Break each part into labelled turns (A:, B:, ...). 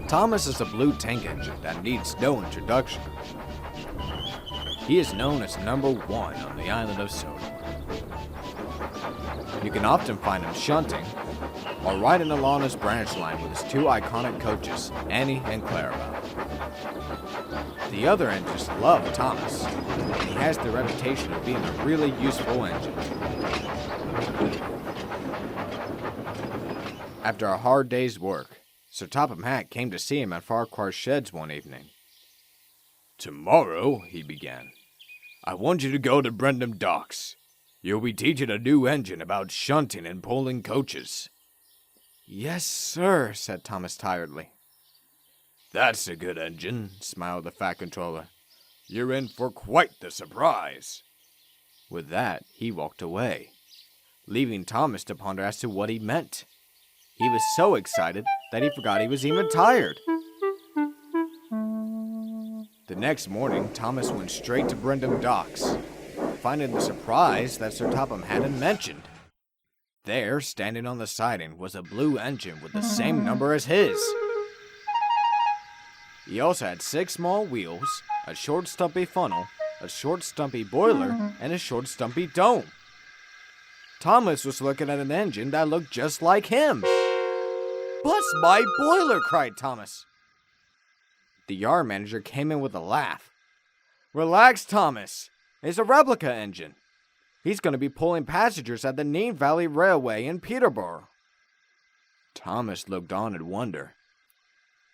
A: Thomas is a blue tank engine that needs no introduction. He is known as number 1 on the island of Sodor. You can often find him shunting or riding along his branch line with his 2 iconic coaches, Annie and Clarabelle. The other engines love Thomas, and he has the reputation of being a really useful engine. After a hard day's work, Sir Topham Hatt came to see him at Farquhar's sheds one evening. "Tomorrow," he began, "I want you to go to Brendam Docks. You'll be teaching a new engine about shunting and pulling coaches." "Yes, sir," said Thomas tiredly. "That's a good engine," smiled the Fat Controller. "You're in for quite the surprise." With that, he walked away, leaving Thomas to ponder as to what he meant. He was so excited that he forgot he was even tired. The next morning, Thomas went straight to Brendam Docks, finding the surprise that Sir Topham hadn't mentioned. There, standing on the siding, was a blue engine with the same number as his. He also had 6 small wheels, a short stumpy funnel, a short stumpy boiler, and a short stumpy dome. Thomas was looking at an engine that looked just like him. "Bust my boiler!" cried Thomas. The yard manager came in with a laugh. "Relax, Thomas. It's a replica engine. He's going to be pulling passengers at the Nene Valley Railway in Peterborough." Thomas looked on in wonder.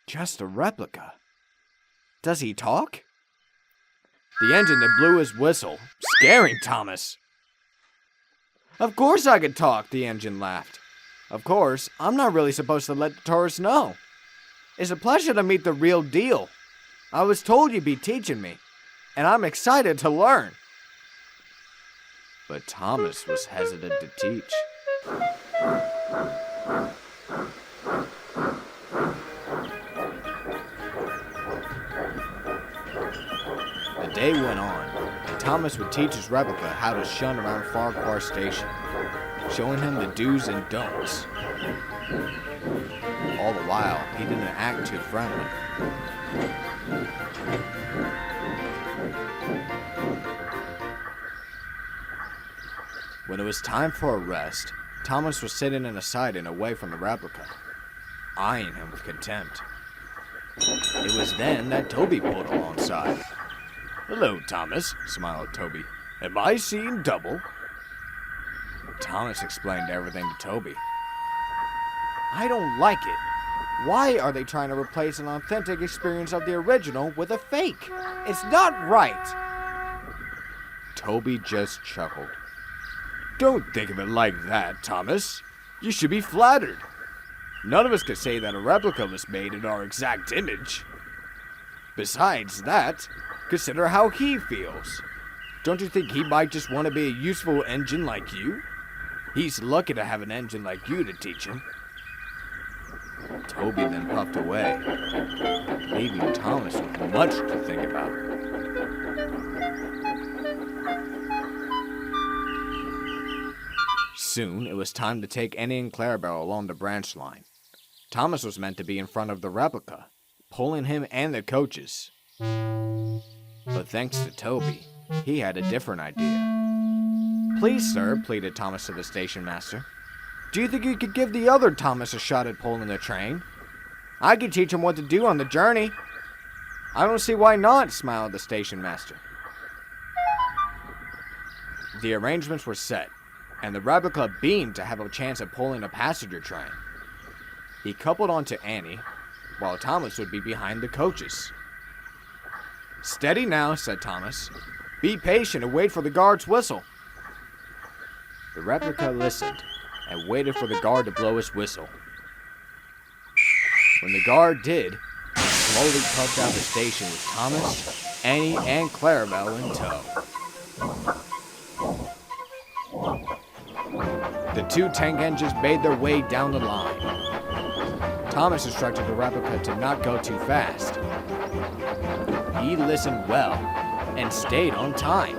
A: Just a replica? Does he talk? The engine that blew his whistle, scaring Thomas. "Of course I could talk," the engine laughed. "Of course, I'm not really supposed to let the tourists know. It's a pleasure to meet the real deal. I was told you'd be teaching me, and I'm excited to learn." But Thomas was hesitant to teach. The day went on, and Thomas would teach his replica how to shunt around Farquhar Station, showing him the do's and don'ts. All the while, he didn't act too friendly. When it was time for a rest, Thomas was sitting in a siding away from the replica, eyeing him with contempt. It was then that Toby pulled alongside. "Hello, Thomas," smiled Toby. "Am I seeing double?" Thomas explained everything to Toby. "I don't like it. Why are they trying to replace an authentic experience of the original with a fake? It's not right." Toby just chuckled. "Don't think of it like that, Thomas. You should be flattered. None of us could say that a replica was made in our exact image. Besides that, consider how he feels. Don't you think he might just want to be a useful engine like you? He's lucky to have an engine like you to teach him." Toby then puffed away, leaving Thomas with much to think about. Soon, it was time to take Annie and Clarabelle along the branch line. Thomas was meant to be in front of the replica, pulling him and the coaches. But thanks to Toby, he had a different idea. "Please, sir," pleaded Thomas to the station master, "do you think you could give the other Thomas a shot at pulling the train? I could teach him what to do on the journey." "I don't see why not," smiled the station master. The arrangements were set, and the replica beamed to have a chance at pulling a passenger train. He coupled onto Annie, while Thomas would be behind the coaches. "Steady now," said Thomas. "Be patient and wait for the guard's whistle." The replica listened and waited for the guard to blow his whistle. When the guard did, he slowly puffed out the station with Thomas, Annie, and Clarabelle in tow. The 2 tank engines made their way down the line. Thomas instructed the replica to not go too fast. He listened well and stayed on time.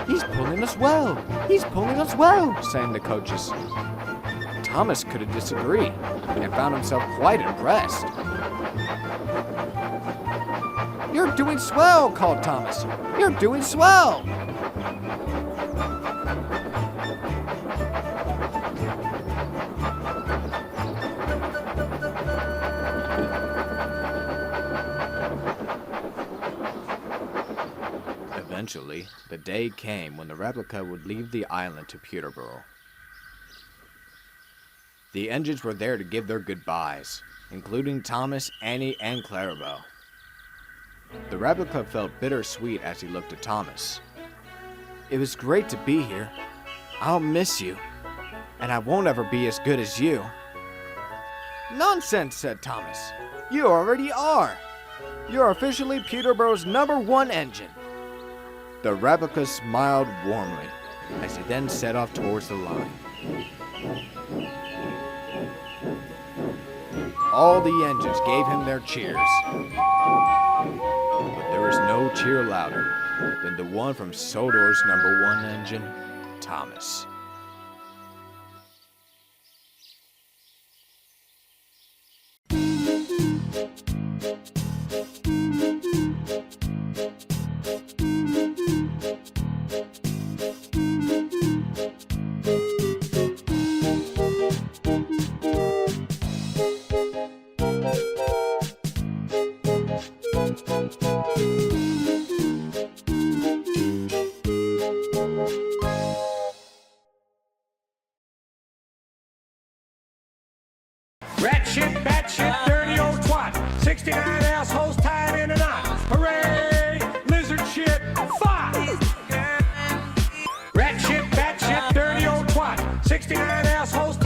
A: He's pulling pulling us well. He's pulling us well, sang the coaches. Thomas couldn't disagree and found himself quite impressed. You're doing swell, called Thomas. You're doing swell. Eventually, the day came when the replica would leave the island to Peterborough. The engines were there to give their goodbyes, including Thomas, Annie, and Clarabelle. The replica felt bittersweet as he looked at Thomas. It was great to be here. I'll miss you, and I won't ever be as good as you. Nonsense, said Thomas. You already are. You're officially Peterborough's #1 engine. The replica smiled warmly as he then set off towards the line. All the engines gave him their cheers, but there was no cheer louder than the one from Sodor's #1 engine, Thomas.
B: Rat shit, bat shit, dirty old twat. 69 assholes tied in a knot. Hooray! Lizard shit, fuck! Rat shit, bat shit, dirty old twat. 69 assholes